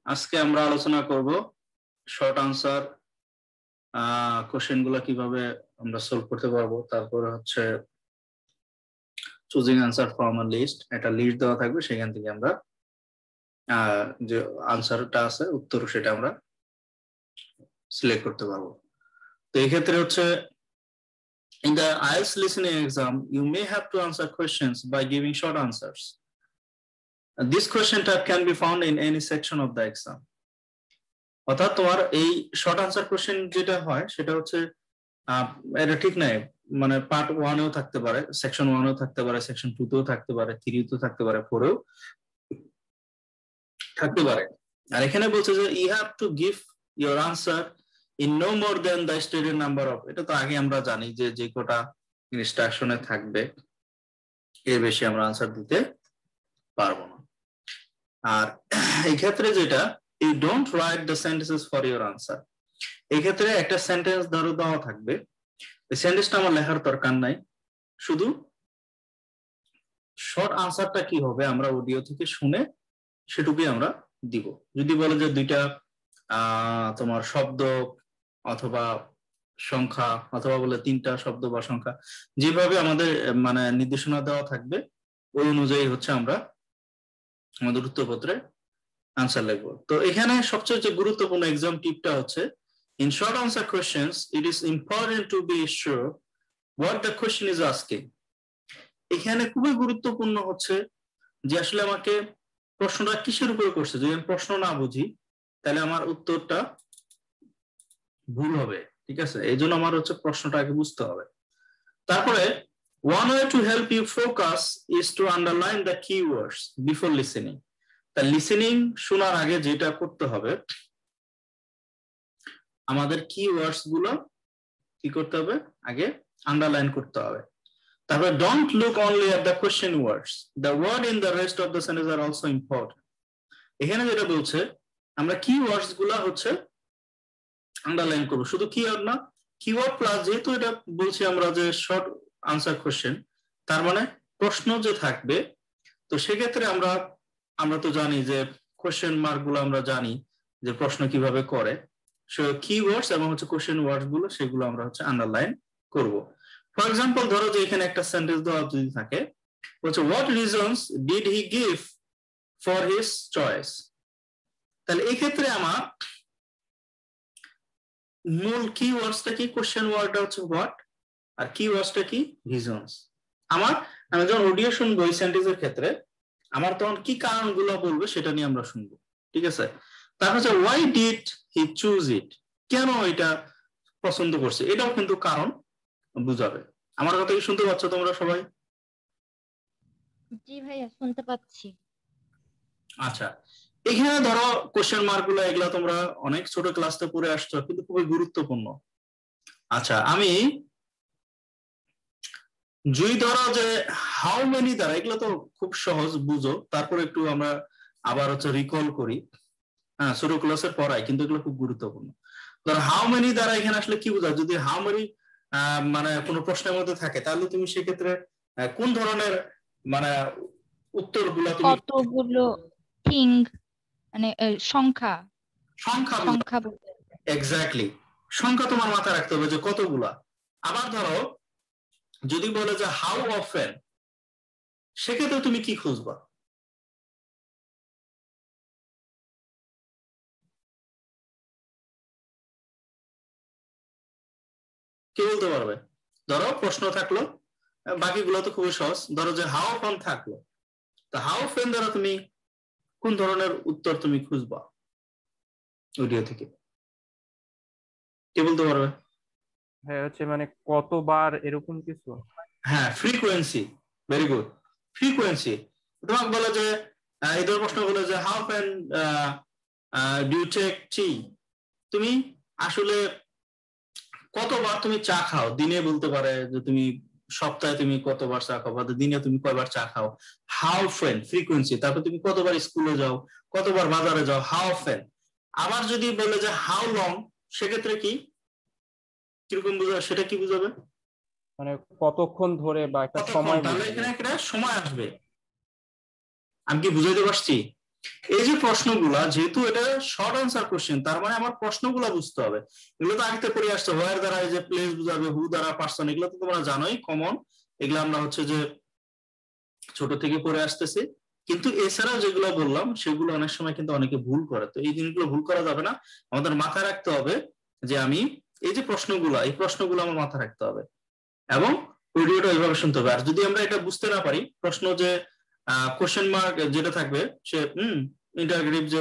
আজকে আমরা আলোচনা করব শর্ট আনসার কোশ্চেন গুলো কিভাবে আমরা সলভ করতে পারবো। তারপরে হচ্ছে choosing answer from a list, একটা লিস্ট দেওয়া থাকবে, সেখান থেকে আমরা যে আনসারটা আছে উত্তর সেটা আমরা সিলেক্ট করতে পারবো। তো এই ক্ষেত্রে হচ্ছে in the IELTS listening exam you may have to answer questions by giving short answers. This question type can be found in any section of the exam. অর্থাৎ তোমার এই শর্ট আনসার কোশ্চেন যেটা হয় সেটা হচ্ছে এটা ঠিক নাই, মানে পার্ট 1 এও থাকতে পারে, সেকশন 1 এও থাকতে পারে, সেকশন 2 তেও থাকতে পারে, 3 তেও থাকতে পারে, 4 এও থাকতে পারে। আর এখানে বলছে যে you have to give your answer in no more than the stated number of, এটা তো আগে আমরা জানি যে যে কোটা ইনস্ট্রাকশনে থাকবে এর বেশি আমরা আনসার দিতে পারবো না। আর এই ক্ষেত্রে যেটা you don't write the sentences for your answer, এই ক্ষেত্রে একটা সেন্টেন্স ধরো দেওয়া থাকবে, এই সেন্টেন্সটা আমার লেখার দরকার নাই, শুধু শর্ট আনসারটা কি হবে আমরা অডিও থেকে শুনে সেটুকুই আমরা দিব। যদি বলে যে দুইটা তোমার শব্দ অথবা সংখ্যা, অথবা বলে তিনটা শব্দ বা সংখ্যা, যেভাবে আমাদের মানে নির্দেশনা দেওয়া থাকবে ওই অনুযায়ী হচ্ছে আমরা আমাদের উত্তরপত্রে আনসার লিখবো। তো এখানে সবচেয়ে যে গুরুত্বপূর্ণ এক্সাম টিপটা হচ্ছে in short answer questions it is important to be sure what the question is asking. এখানে খুবই গুরুত্বপূর্ণ হচ্ছে যে আসলে আমাকে প্রশ্নটা কিসের উপরে করছে। যদি আমি প্রশ্ন না বুঝি তাহলে আমার উত্তরটা ভুল হবে, ঠিক আছে? এই জন্য আমার হচ্ছে প্রশ্নটা আগে বুঝতে হবে। তারপরে one way to help you focus is to underline the keywords before listening. তা লিসেনিং শোনার আগে যেটা করতে হবে আমাদের কিওয়ার্ডস গুলো কি করতে হবে, আগে আন্ডারলাইন করতে হবে। তারপরে don't look only at the question words, the word in the rest of the sentence are also important. এখানে যেটা বলছে আমরা কিওয়ার্ডস গুলা হচ্ছে আন্ডারলাইন করব, শুধু কিওয়ার্ড না, কিওয়ার্ড প্লাস, যেহেতু এটা বলছি আমরা যে শর্ট আনসার কোশ্চেন, তার মানে প্রশ্ন যে থাকবে, তো সেক্ষেত্রে আমরা তো জানি যে কোশ্চেন মার্ক গুলো আমরা জানি যে প্রশ্ন কিভাবে করে, সো কিওয়ার্ডস এবং হচ্ছে কোশ্চেন ওয়ার্ডস গুলো সেগুলো আমরা হচ্ছে আন্ডারলাইন করব। ফর এক্সাম্পল ধরো যে এখানে একটা সেন্টেন্স দেওয়া যদি থাকে, বলছে what reasons did he give for his choice, তাহলে এই ক্ষেত্রে আমার মূল কিওয়ার্ডসটা কি, কোশ্চেন ওয়ার্ডটা হচ্ছে হোয়াট, আর কিওয়ার্ডসটা কি রিজনস। আমি যখন অডিও শুনবো এই সেন্টেন্সের ক্ষেত্রে আমার তখন কি কারণগুলো বলবে সেটা নিয়ে আমরা শুনবো, ঠিক আছে? তারপর হচ্ছে ওয়াই ডিড হি চুজ ইট, কেন এটা পছন্দ করছে, এটাও কিন্তু কারণ বুঝাবে। আমার কথা কি শুনতে পাচ্ছ তোমরা সবাই? জি ভাইয়া শুনতে পাচ্ছি। আচ্ছা, এখানে ধরো কোশ্চেন মার্ক গুলো এগুলা তোমরা অনেক ছোট ক্লাসে পড়ে আসছো, কিন্তু খুবই গুরুত্বপূর্ণ। আচ্ছা, আমি যদি ধরো যে হাউ মেনি দ্বারা, এগুলো তো খুব সহজ বুঝো, তারপর একটু আমরা আবার হচ্ছে রিকল করি, হ্যাঁ ছোট ক্লাসের পড়াই, কিন্তু এগুলো খুব গুরুত্বপূর্ণ। ধরো হাউ মেনি দ্বারা এখানে আসলে কি বোঝায়, যদি হাউ মেনি মানে কোনো প্রশ্নের মধ্যে থাকে তাহলে তুমি সেক্ষেত্রে কোন ধরনের মানে উত্তরগুলো তুমি, কতগুলো থিং মানে সংখ্যা বলতে এক্স্যাক্টলি সংখ্যা তোমার মাথায় রাখতে হবে যে কতগুলা। আবার ধরো যদি বলে যে হাউ অফেন, সেক্ষেত্রে তুমি কি খুঁজবা? কে বলতে পারবে? ধরো প্রশ্ন থাকলো, বাকিগুলো তো খুবই সহজ, ধরো যে হাউ অফেন থাকলো, তো হাউ অফেন দ্বারা তুমি কোন ধরনের উত্তর তুমি খুঁজবা অডিও থেকে? কে বলতে পারবে? হ্যাঁ হচ্ছে মানে কতবার এরকম কিছু। হ্যাঁ, ফ্রিকোয়েন্সি, ভেরি গুড, ফ্রিকোয়েন্সি। তোমাকে বলে যে এই ধরনের প্রশ্ন বলে যে how often do you take tea, তুমি আসলে কতবার তুমি চা খাও, দিনে বলতে পারে যে তুমি সপ্তাহে তুমি কতবার চা খাও, বা দিনে তুমি কয়বার চা খাও, হাউ অফেন ফ্রিকোয়েন্সি। তারপর তুমি কতবার স্কুলে যাও, কতবার বাজারে যাও, হাউ অফেন। আবার যদি বলে যে হাউ লং, সেক্ষেত্রে কি কিরকম বুঝাবে, সেটা কি বুঝাবে, মানে কতক্ষণ ধরে বা একটা সময়, তাহলে এখানে একটা সময় আসবে। আমি কি বুঝাইতে পারছি? এই যে প্রশ্নগুলা, যেহেতু এটা শর্ট আনসার কোশ্চেন, তার মানে আমার প্রশ্নগুলা বুঝতে হবে। এগুলো তো আগে পড়ে আসছে, হোয়ার দ্বারা এই যে প্লেস বুঝাবে, হু দ্বারা পার্সন, এগুলো তো তোমরা জানোই কমন, এগুলো আমরা হচ্ছে যে ছোট থেকে পড়ে আসতেছি। কিন্তু এছাড়াও যেগুলো বললাম সেগুলো অনেক সময় কিন্তু অনেকে ভুল করে, তো এই জিনিসগুলো ভুল করা যাবে না। আমাদের মাথায় রাখতে হবে যে আমি এই যে প্রশ্নগুলো, এই প্রশ্নগুলো আমার মাথায় রাখতে হবে এবং ভিডিওটা ওইভাবে শুনতে হবে। আর যদি আমরা এটা বুঝতে না পারি, প্রশ্ন যে কোশ্চেন মার্ক যেটা থাকবে, সে ইন্টারগ্রেটিভ যে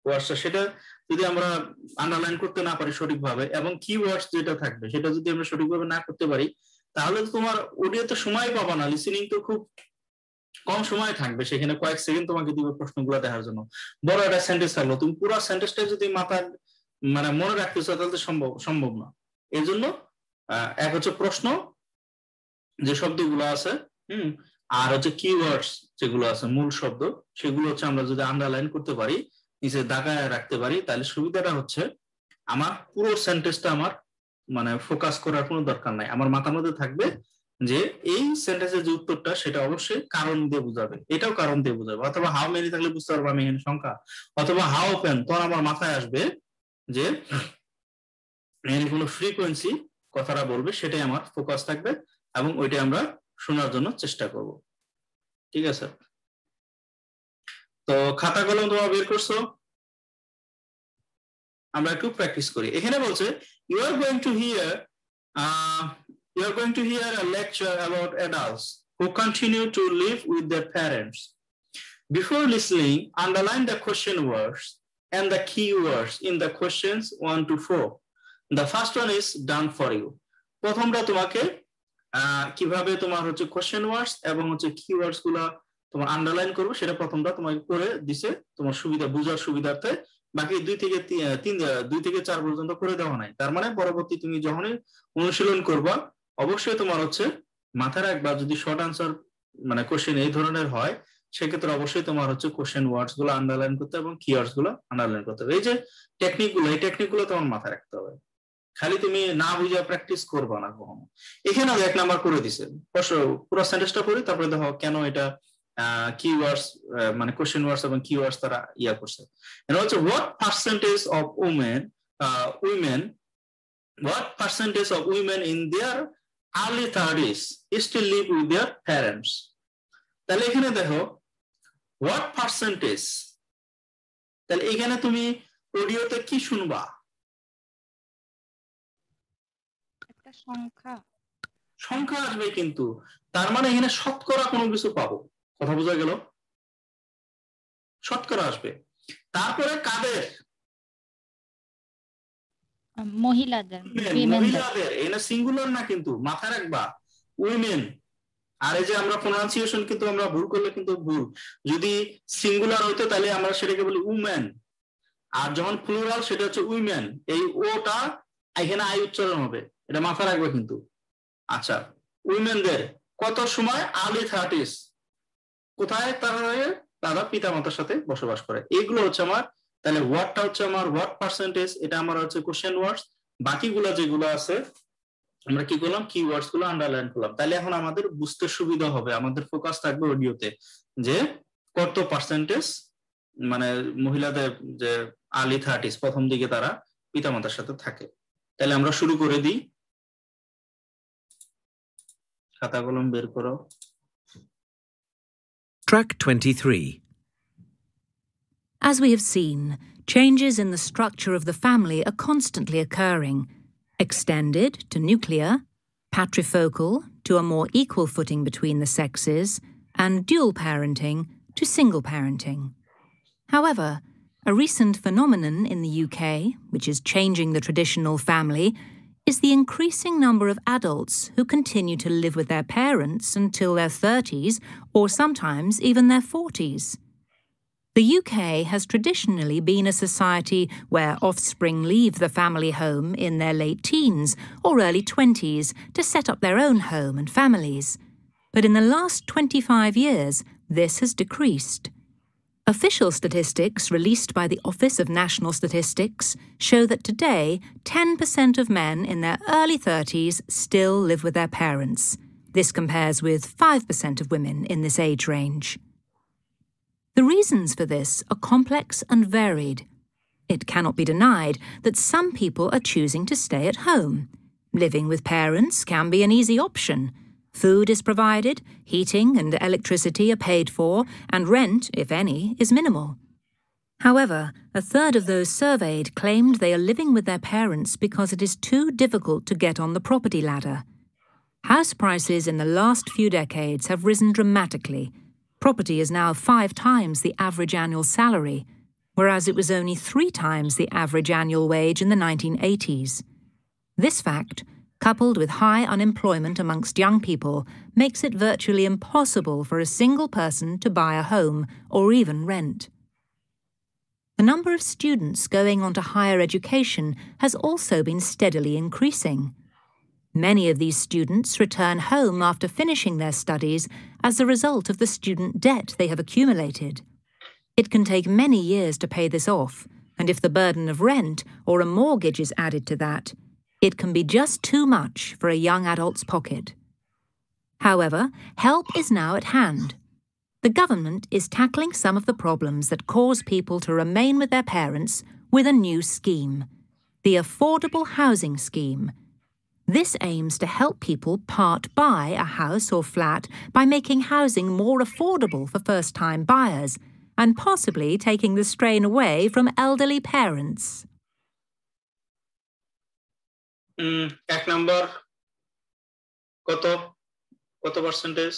ওয়ার্ডসটা, সেটা যদি আমরা আন্ডারলাইন করতে না পারি সঠিকভাবে, এবং কিওয়ার্ডস যেটা থাকবে সেটা যদি আমরা সঠিকভাবে না করতে পারি, তাহলে তো তোমার অডিওতে সময় পাবা না, লিসেনিং তো খুব কম সময় থাকবে, সেখানে কয়েক সেকেন্ড তোমাকে দিবে প্রশ্নগুলো দেখার জন্য। বড় একটা সেন্টেন্স থাকলো, তুমি পুরো সেন্টেন্সটা যদি মাথায় মানে মনে রাখতে চাও তাহলে সম্ভব না। এই জন্য এক হচ্ছে প্রশ্ন যে শব্দগুলো আছে, আর হচ্ছে কিওয়ার্ডস যেগুলো আছে মূল শব্দ, সেগুলো হচ্ছে আমরা যদি আন্ডারলাইন করতে পারি, নিচে দাগায় রাখতে পারি, তাহলে সুবিধাটা হচ্ছে আমার পুরো সেন্টেন্সটা আমার মানে ফোকাস করার কোনো দরকার নাই, আমার মাথার মধ্যে থাকবে যে এই সেন্টেন্সের যে উত্তরটা সেটা অবশ্যই কারণ দিয়ে বুঝাবে, এটাও কারণ দিয়ে বুঝাবে, অথবা হাউ মেনি থাকলে বুঝতে পারবো আমি এখানে সংখ্যা, অথবা হাউ ওপেন, তখন আমার মাথায় আসবে যে এখানে কোনো ফ্রিকোয়েন্সি কথাটা বলবে, সেটাই আমার ফোকাস থাকবে এবং ওইটাই আমরা শোনার জন্য চেষ্টা করব। ঠিক আছে, তো খাতা কলম তোমরা বের করছো, আমরা একটু প্র্যাকটিস করি। এখানে বলছে you are going to hear a lecture about adults who continue to live with their parents. Before listening, underline the question words and the key words in the questions 1 to 4. The first one is done for you. প্রথমটা তোমাকে কিভাবে তোমার হচ্ছে question ওয়ার্ডস এবং হচ্ছে keywords গুলা তোমার underline করবো, সেটা প্রথমটা তোমাকে করে দিছে তোমার সুবিধা বুঝার সুবিধার্থে। বাকি 2 থেকে 4 পর্যন্ত করে দেওয়া নাই। তার মানে পরবর্তী তুমি যখনই অনুশীলন করবা, অবশ্যই তোমার হচ্ছে মাথায় রাখবা, যদি শর্ট আনসার মানে কোশ্চেন এই ধরনের হয়, সেক্ষেত্রে অবশ্যই তোমার হচ্ছে কোশ্চেন ওয়ার্ডস গুলো আন্ডারলাইন করতে হবে এবং কিওয়ার্ডস গুলো আন্ডারলাইন করতে হবে। এই যে টেকনিকগুলো, এই টেকনিকগুলো তোমার মাথায় রাখতে হবে, খালি তুমি না বুঝে প্র্যাকটিস করবা না কখনো। এখানে 1 নাম্বার করে দিছে, পুরো সেন্টেন্সটা পড়ি, তারপরে দেখো কেন এটা কিওয়ার্ডস মানে কোশ্চেন ওয়ার্ডস এবং কিওয়ার্ডস তারা ইয়া করছে। এটা হচ্ছে what percentage of women in their early 30s still live with their parents. তাহলে এখানে দেখো what percentage, তাহলে এখানে তুমি অডিওতে কি শুনবা? একটা সংখ্যা আসবে, কিন্তু তার মানে এখানে শতকরা কোনো কিছু পাবো, কথা বোঝা গেল? শতকরা আসবে। তারপরে কাদের? মহিলাদের, এখানে সিঙ্গুলার না, কিন্তু মাথায় রাখবা উইমেন। আর এই যে আমরা প্রোনাউন্সিয়েশন কিন্তু আমরা ভুল করলে কিন্তু ভুল, যদি সিঙ্গুলার হইতো তাহলে আমরা সেটাকে বলি উমেন, আর যখন প্লুরাল সেটা হচ্ছে উইমেন, এই ওটা এখানে আই উচ্চারণ হবে, এটা মাথায় রাখবে কিন্তু। আচ্ছা, উইমেনদের কত সময়? Early 30s। কোথায়? তারা পিতা মাতার সাথে বসবাস করে। এগুলো হচ্ছে আমার, তাহলে ওয়ার্ডটা হচ্ছে আমার ওয়ার্ড পার্সেন্টেজ, এটা আমার হচ্ছে কোশ্চেন ওয়ার্ডস। বাকিগুলো যেগুলো আছে আমরা কি করলাম, কিওয়ার্ডস গুলো আন্ডারলাইন করলাম। তাহলে এখন আমাদের বুঝতে সুবিধা হবে, আমাদের ফোকাস থাকবে অডিওতে যে কত পার্সেন্টেজ মানে মহিলাদের যে আর্লি 30s প্রথম দিকে তারা পিতামাতার সাথে থাকে। তাহলে আমরা শুরু করে দিই, খাতা কলম বের করো। Track 23. As we have seen, changes in the structure of the family are constantly occurring, extended to nuclear, patrifocal to a more equal footing between the sexes, and dual parenting to single parenting. However, a recent phenomenon in the UK, which is changing the traditional family, is the increasing number of adults who continue to live with their parents until their 30s or sometimes even their 40s. The UK has traditionally been a society where offspring leave the family home in their late teens or early 20s to set up their own home and families. But in the last 25 years, this has decreased. Official statistics released by the Office of National Statistics show that today 10% of men in their early 30s still live with their parents. This compares with 5% of women in this age range. The reasons for this are complex and varied. It cannot be denied that some people are choosing to stay at home. Living with parents can be an easy option. Food is provided, heating and electricity are paid for, and rent, if any, is minimal. However, a third of those surveyed claimed they are living with their parents because it is too difficult to get on the property ladder. House prices in the last few decades have risen dramatically. Property is now 5 times the average annual salary, whereas it was only 3 times the average annual wage in the 1980s. This fact, coupled with high unemployment amongst young people, makes it virtually impossible for a single person to buy a home or even rent. The number of students going on to higher education has also been steadily increasing. Many of these students return home after finishing their studies as a result of the student debt they have accumulated. It can take many years to pay this off, and if the burden of rent or a mortgage is added to that, it can be just too much for a young adult's pocket. However, help is now at hand. The government is tackling some of the problems that cause people to remain with their parents with a new scheme, the Affordable Housing Scheme. This aims to help people part buy a house or flat by making housing more affordable for first-time buyers and possibly taking the strain away from elderly parents. এক number কত percentage?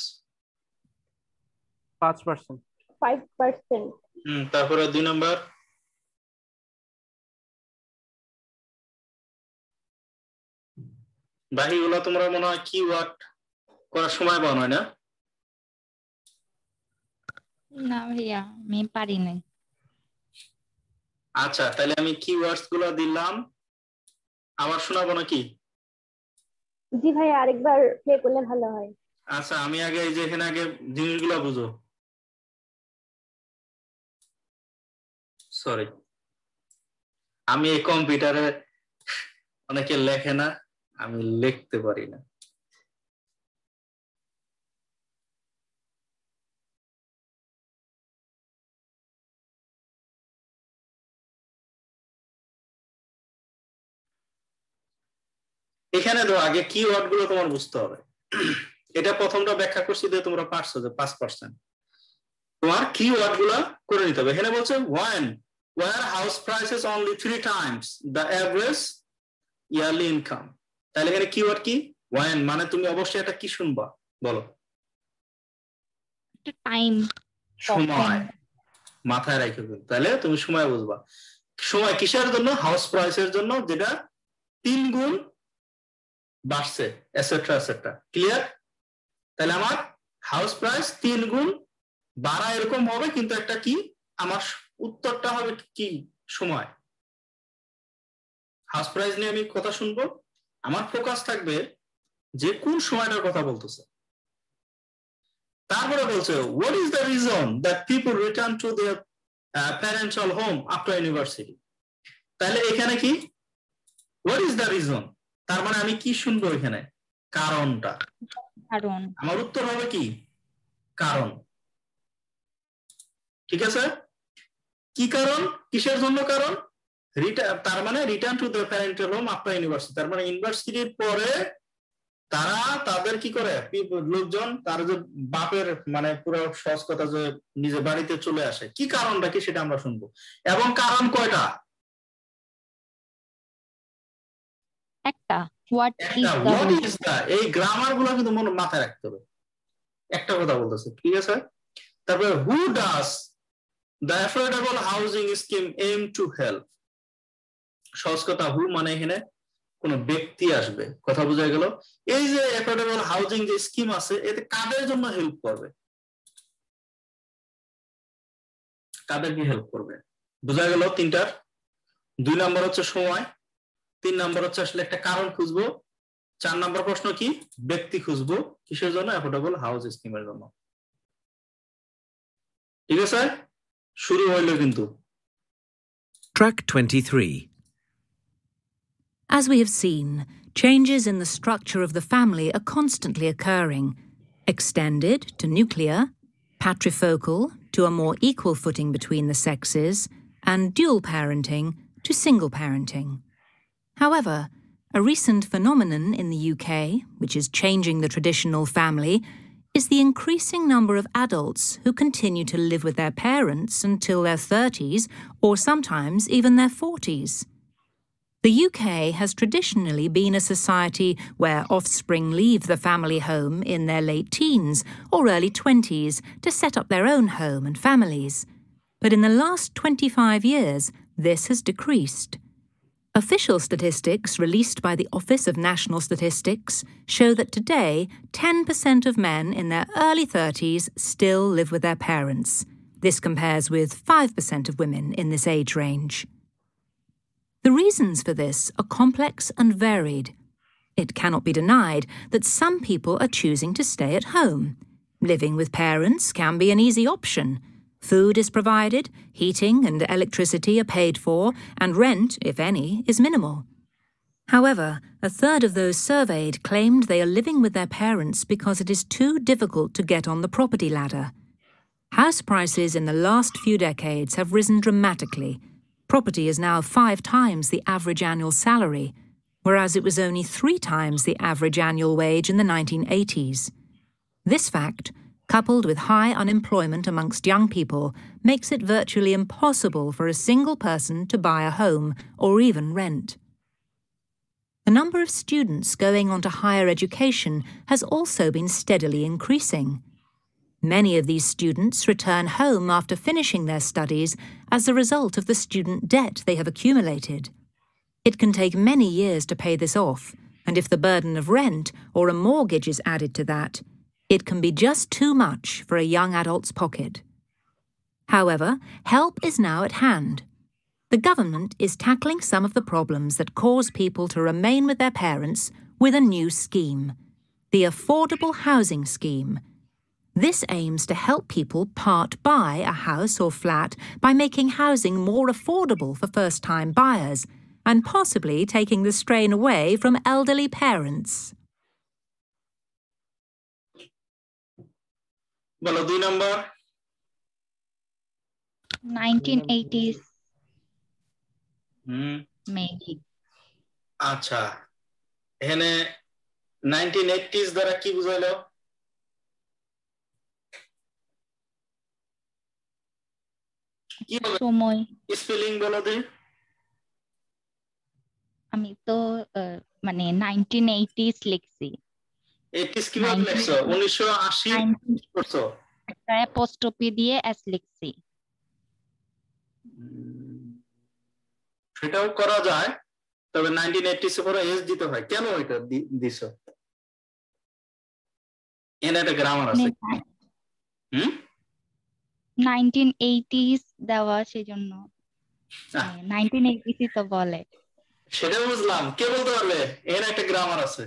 5%. 5%. তারপরে 2 number বাকিগুলো তোমরা মনে হয় keyword করার সময় পাও না? না ভাইয়া আমি পারি নাই। আচ্ছা, তাহলে আমি কিওয়ার্ডস গুলো দিলাম, আবার শোনাবো নাকি? জি ভাই, আরেকবার প্লে করলে ভালো হয়। আচ্ছা, আমি আগে এই যে এখানে আগে জিনিসগুলো বুঝো। সরি, আমি এই কম্পিউটারে অনেকে লেখে না, আমি লিখতে পারি না। এখানে তো আগে কিওয়ার্ড গুলো তোমার বুঝতে হবে। এটা প্রথমটা ব্যাখ্যা করছি যে তোমরা পারছো যে 5%। তোমার কিওয়ার্ড গুলো করে নিতে হবে। এখানে বলছে where house prices only 3 times the average yearly income। তাহলে এখানে কিওয়ার্ড কি? when মানে তুমি অবশ্যই এটা কি শুনবা, বলো। টাইম, সময় মাথায় রাখো, তাহলে তুমি সময় বুঝবা। সময় কিসের জন্য? হাউস প্রাইসের জন্য, যেটা 3 গুণ বাড়ছে, এটসেট্রা এটসেট্রা। ক্লিয়ার? তাহলে আমার হাউস প্রাইস 3 গুণ বাড়া এরকম হবে, কিন্তু একটা কি আমার উত্তরটা হবে কি? সময়। হাউস প্রাইস নিয়ে আমি কথা শুনবো, আমার ফোকাস থাকবে যে কোন সময়টার কথা বলতেছে। তারপরে বলছে what is the reason that people return to their parental home after university। তাহলে এখানে কি what is the reason, তার মানে আমি কি শুনবো এখানে? কারণটা। কারণ আমার উত্তর হবে কি? কারণ। ঠিক আছে? কি কারণ? কিসের জন্য কারণ? তার মানে return to the parental home after university. তার মানে ইউনিভার্সিটির পরে তারা তাদের কি করে, লোকজন তার যে বাপের মানে পুরো সহজ কথা যে নিজে বাড়িতে চলে আসে। কি কারণটা কি সেটা আমরা শুনবো। এবং কারণ কয়টা? একটা। হোয়াট ইজ দ্য, এই গ্রামার গুলো কিন্তু মনে মাথায় রাখতে হবে। একটা কথা বলতেছে, ঠিক আছে? তারপরে who does the affordable housing scheme aim to help. সহজ কথা, হু মানে এখানে কোন ব্যক্তি আসবে, কথা বোঝা গেল। এই যে অ্যাফোর্ডেবল হাউজিং যে স্কিম আছে, এতে কাদের জন্য হেল্প করবে? কাদেরকে হেল্প করবে বোঝা গেল তিনটার। 2 নাম্বার হচ্ছে সময়, 3 নাম্বার হচ্ছে আসলে একটা কারণ খুঁজবো, 4 নাম্বার প্রশ্ন কি? ব্যক্তি খুঁজবো। কিসের জন্য? অ্যাফোর্ডেবল হাউস স্কিমের জন্য। ঠিক আছে, শুরু হইলো কিন্তু। Track 23. As we have seen, changes in the structure of the family are constantly occurring, extended to nuclear, patrifocal to a more equal footing between the sexes, and dual parenting to single parenting. However, a recent phenomenon in the UK, which is changing the traditional family, is the increasing number of adults who continue to live with their parents until their 30s or sometimes even their 40s. The UK has traditionally been a society where offspring leave the family home in their late teens or early 20s to set up their own home and families. But in the last 25 years, this has decreased. Official statistics released by the Office of National Statistics show that today 10% of men in their early 30s still live with their parents. This compares with 5% of women in this age range. The reasons for this are complex and varied. It cannot be denied that some people are choosing to stay at home. Living with parents can be an easy option. Food is provided, heating and electricity are paid for, and rent, if any, is minimal. However, a third of those surveyed claimed they are living with their parents because it is too difficult to get on the property ladder. House prices in the last few decades have risen dramatically. Property is now 5 times the average annual salary, whereas it was only 3 times the average annual wage in the 1980s. This fact, coupled with high unemployment amongst young people, makes it virtually impossible for a single person to buy a home or even rent. The number of students going on to higher education has also been steadily increasing. Many of these students return home after finishing their studies as a result of the student debt they have accumulated. It can take many years to pay this off, and if the burden of rent or a mortgage is added to that, it can be just too much for a young adult's pocket. However, help is now at hand. The government is tackling some of the problems that cause people to remain with their parents with a new scheme, the Affordable Housing Scheme. This aims to help people part buy a house or flat by making housing more affordable for first-time buyers and possibly taking the strain away from elderly parents. বলো 2 number 1980s maybe. আচ্ছা, এখানে 1980s দ্বারা কি বুঝাইলো? কি হবে সময় spelling বলো দি। আমি তো মানে 1980s লিখছি। 80s কিভাবে লিখছো? 1980 করছো? একটা অ্যাপোস্ট্রফি দিয়ে এস লিখছি। সেটাও করা যায়, তবে 1980s এর পরে এস দিতে হয়। কেন এটা দিছো? এর একটা গ্রামার আছে। 1980s দেওয়া সেজন্য 1980s তো বলে। সেটা বুঝলাম, কে বলতে পারবে এর একটা গ্রামার আছে?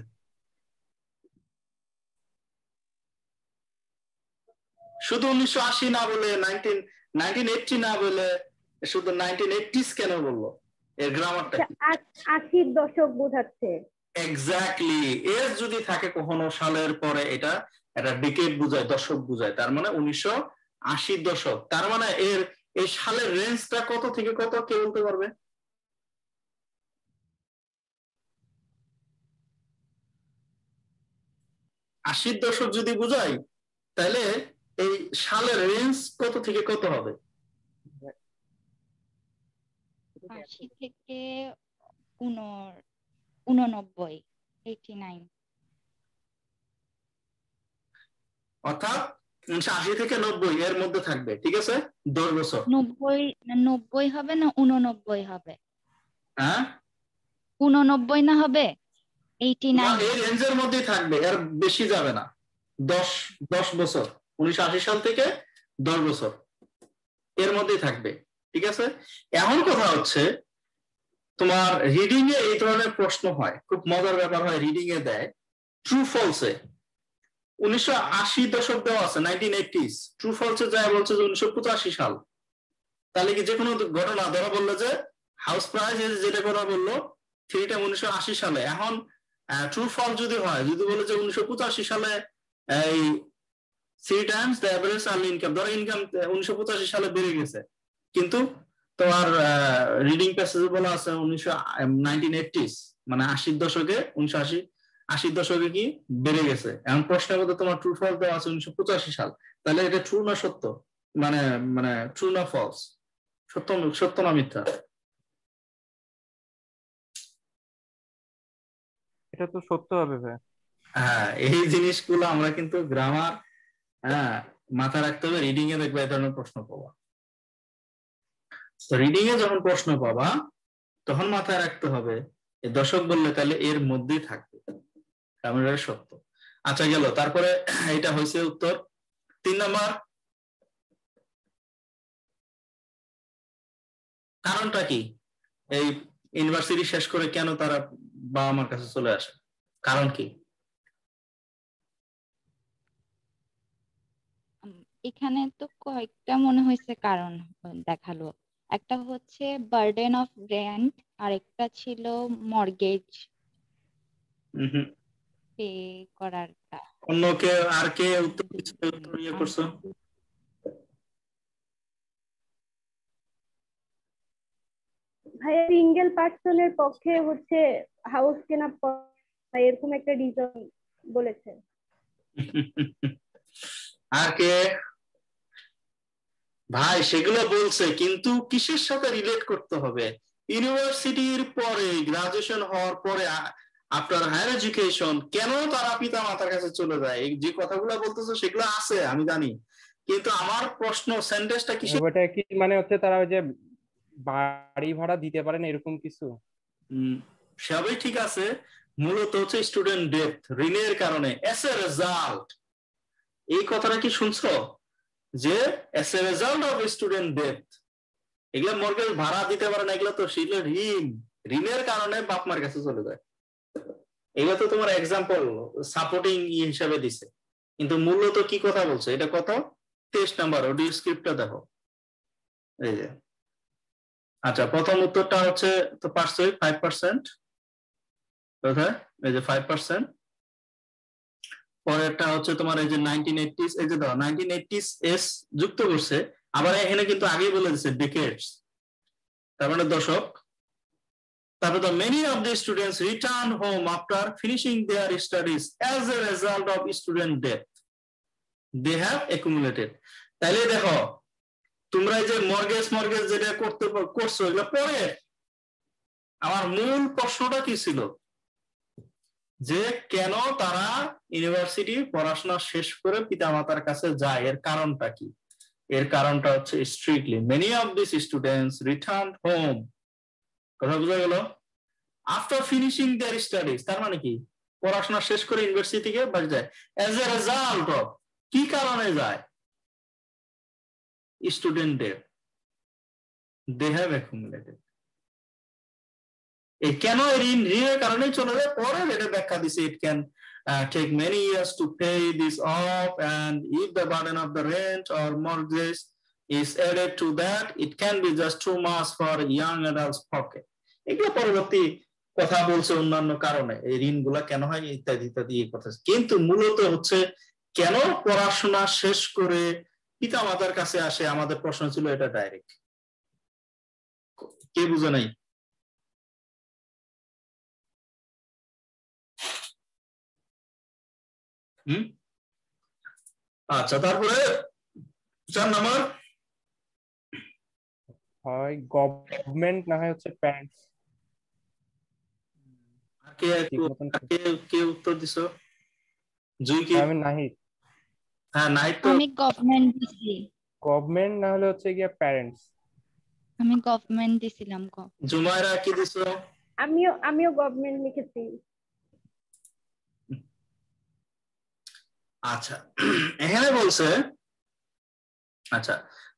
শুধু 1980 না বলে 1980 না বলে শুধু 1980s কেন বললো? এর গ্রামারটা 80 দশক বোঝাচ্ছে। এক্স্যাক্টলি, এস যদি থাকে কখনো সালের পরে এটা একটা ডিকেড বোঝায়, দশক বোঝায়। তার মানে 1980 দশক। তার মানে এর এই সালের রেঞ্জটা কত থেকে কত কে বলতে পারবে? 80 দশক যদি বুঝাই তাহলে এই সালের রেঞ্জ কত থেকে কত হবে? 80 থেকে 89 89 অর্থাৎ 1980 থেকে 90 এর মধ্যে থাকবে, ঠিক আছে? 10 বছর। 90 হবে না 89 হবে? হ্যাঁ 89 না হবে 89 এই রেঞ্জের মধ্যেই থাকবে, এর বেশি যাবে না। 10 বছর, 1980 সাল থেকে 10 বছর এর মধ্যেই থাকবে, ঠিক আছে? এমন কথা হচ্ছে তোমার রিডিং এ এই ধরনের প্রশ্ন হয়, খুব মজার ব্যাপার হয়, রিডিং এ দেয় ট্রু ফলসে 1980 দশক দেওয়া আছে 1980s, ট্রু ফলসে যায় বলছে যে 1985 সাল। তাহলে কি যে কোনো ঘটনা ধরা বললো যে হাউস প্রাইস যেটা কথা বললো সেটা 1980 সালে, এখন ট্রু ফলস যদি হয়, যদি বলে যে 1985 সালে এই 3 times the average early income। ধরো ইনকাম 1985 সালে বেড়ে গেছে, কিন্তু তোমার রিডিং প্যাসেজে বলা আছে 1980s, মানে 80 দশকে 1980 দশকে কি বেড়ে গেছে। এখন প্রশ্নের মধ্যে তোমার ট্রু ফলস দেওয়া আছে 1985 সাল, তাহলে এটা ট্রু না সত্য, মানে মানে ট্রু না ফলস, সত্য না মিথ্যা? এটা তো সত্য হবে ভাই। হ্যাঁ, এই জিনিসগুলো আমরা কিন্তু গ্রামার মাথায় রাখতে হবে। রিডিং এ দেখবে এই ধরনের প্রশ্ন পাবা। তো রিডিং এ যখন প্রশ্ন পাবা তখন মাথায় রাখতে হবে এই দশক বললে তাহলে এর মধ্যেই থাকবে, কারণ এটা সত্য। আচ্ছা গেল, তারপরে এটা হয়েছে উত্তর। 3 নাম্বার, কারণটা কি? এই ইউনিভার্সিটি শেষ করে কেন তারা বাবা মার কাছে চলে আসে, কারণ কি? এখানে তো কয়েকটা মনে হয়েছে কারণ দেখালো। একটা হচ্ছে বার্ডেন অফ রেন্ট, আর একটা ছিল মর্গেজ পে করারটা। অন্য কে আর কে উত্তর ইয়ে করছো? ভাইয়া সিঙ্গেল পার্সনের পক্ষে হচ্ছে হাউস কেনা এরকম একটা রিজন বলেছে। আর কে? ভাই সেগুলো বলছে, কিন্তু কিসের সাথে রিলেট করতে হবে? ইউনিভার্সিটির পরে, গ্রাজুয়েশন হওয়ার পরে, আফটার হায়ার এডুকেশন কেন তারা পিতা মাতার কাছে চলে যায়? এই যে কথাগুলো বলতেছে সেগুলো আছে আমি জানি, কিন্তু আমার প্রশ্ন সেন্টেন্সটা কিসের? ওটা কি মানে হচ্ছে তারা ওই যে বাড়ি ভাড়া দিতে পারেন এরকম কিছু? সবই ঠিক আছে, মূলত হচ্ছে স্টুডেন্ট ডেট, ঋণের কারণে এস এ রেজাল্ট। এই কথাটা কি শুনছো যে as a result of student debt, এগুলো মর্গেজ ভাড়া দিতে পারে না, এগুলো তো সেগুলো ঋণের কারণে বাপ মার কাছে চলে যায়। এগুলো তো তোমার এক্সাম্পল সাপোর্টিং হিসাবে দিছে, কিন্তু মূলত কি কথা বলছে এটা কত? 23 নাম্বার অডিও স্ক্রিপ্টটা দেখো। এই যে আচ্ছা, প্রথম উত্তরটা হচ্ছে তো পারছোই 5%, কোথায়? এই যে 5%। পরেরটা হচ্ছে তোমার এই যে 1980s, এই যে দাও 1980s এস যুক্ত করছে, আবার এখানে কিন্তু আগেই বলে দিচ্ছে ডেকেডস, তার মানে দশক। তারপর তো many of the students return home after finishing their studies as a result of student debt they have accumulated. তাইলে দেখো তোমরা এই যে মর্গেজ যেটা করছো এগুলো পরে, আমার মূল প্রশ্নটা কি ছিল যে কেন তারা ইউনিভার্সিটি পড়াশোনা শেষ করে পিতামাতার কাছে যায়, এর কারণটা কি? এর কারণটা হচ্ছে strictly many of this students return home, কথা বোঝা গেল? আফটার ফিনিশিং দেয়ার স্টাডিজ, তার মানে কি পড়াশোনা শেষ করে ইউনিভার্সিটি থেকে বাড়ি যায় অ্যাজ এ রেজাল্ট অফ, কি কারণে যায়? Student debt they have accumulated. এই কেন ঋণের কারণে চলে যায়, পরে এটা ব্যাখ্যা দিছে it can take many years to pay this off, and if the burden of the rent or mortgage is added to that, it can be just too much for young adults pocket। এগুলো পরবর্তী কথা বলছে অন্যান্য কারণে এই ঋণগুলা কেন হয় ইত্যাদি ইত্যাদি এই কথা, কিন্তু মূলত হচ্ছে কেন পড়াশোনা শেষ করে পিতা মাতার কাছে আসে, আমাদের প্রশ্ন ছিল এটা ডাইরেক্ট। কে বুঝে নাই? আচ্ছা, তারপরে 4 নাম্বার, হয় গভর্নমেন্ট না হয় হচ্ছে প্যারেন্টস। কে উত্তর দিছো? জুই কি? আমি নাহিদ। হ্যাঁ নাহিদ তো। আমি গভর্নমেন্ট দিছি। গভর্নমেন্ট না হলে হচ্ছে গিয়ে প্যারেন্টস। আমি গভর্নমেন্ট দিছিলাম। জুমাইরা কি দিছো? আমিও গভর্নমেন্ট লিখেছি। আচ্ছা, এখানে বলছে আচ্ছা,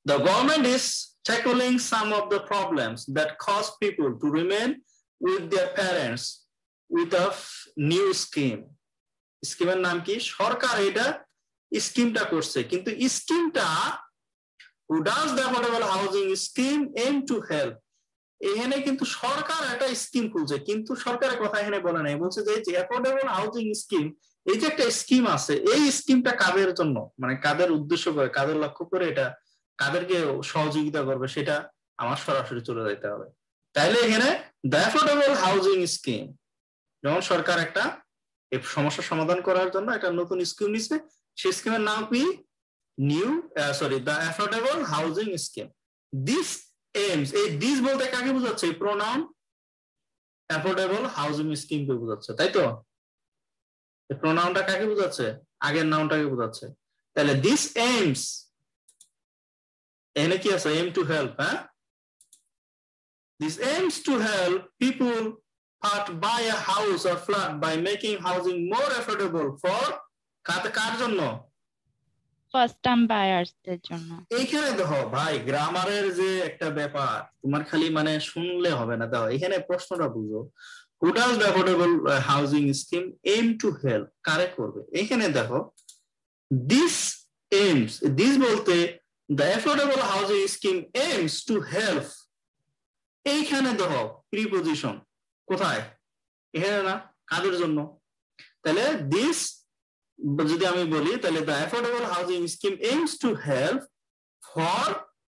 the government is tackling some of the problems that cause people to remain with their parents with a new scheme। স্কিমের নাম কি? সরকার এটা স্কিমটা করছে, কিন্তু স্কিমটা who does the affordable housing scheme aim to help। এখানে কিন্তু সরকার একটা স্কিম খুলছে, কিন্তু সরকারের কথা এখানে বলে নাই, বলছে যে অ্যাফোর্ডেবল হাউজিং স্কিম এই যে একটা স্কিম আছে, এই স্কিমটা কাদের জন্য, মানে কাদের উদ্দেশ্য করে, কাদের লক্ষ্য করে, এটা কাদেরকে সহযোগিতা করবে, সেটা আমার সরাসরি চলে যেতে হবে। তাইলে এখানে দ্য অ্যাফোর্ডেবল হাউজিং স্কিম, যেমন সরকার একটা এই সমস্যার সমাধান করার জন্য একটা নতুন স্কিম নিচ্ছে, সেই স্কিমের নাম কি the affordable housing scheme. This aims, এই দিস বলতে কাকে বোঝাচ্ছে? প্রোনাউন অ্যাফোর্ডেবল হাউজিং স্কিম কে বোঝাচ্ছে, তাই তো? প্রোনাউনটা কাকে বোঝাচ্ছে? আগের নাউনটাকে বোঝাচ্ছে। তাহলে দিস এইমস, এখানে কি আছে? এম টু হেল্প, হ্যাঁ? This aims to help people buy a house or flat by making housing more affordable for কার জন্য? ফার্স্ট টাইম বায়ার্সদের জন্য। এইখানে দেখো ভাই, গ্রামারের যে একটা ব্যাপার, তোমার খালি মানে শুনলে হবে না। দেখো এখানে প্রশ্নটা বুঝো, who does the affordable housing scheme aim to help, কারে করবে? এখানে দেখো this aims, this বলতে the affordable housing scheme aims to help, এইখানে দেখো প্রিপজিশন কোথায়? এখানে না, কাদের জন্য? তাহলে দিস যদি আমি বলি, তাহলে the affordable housing scheme aims to help for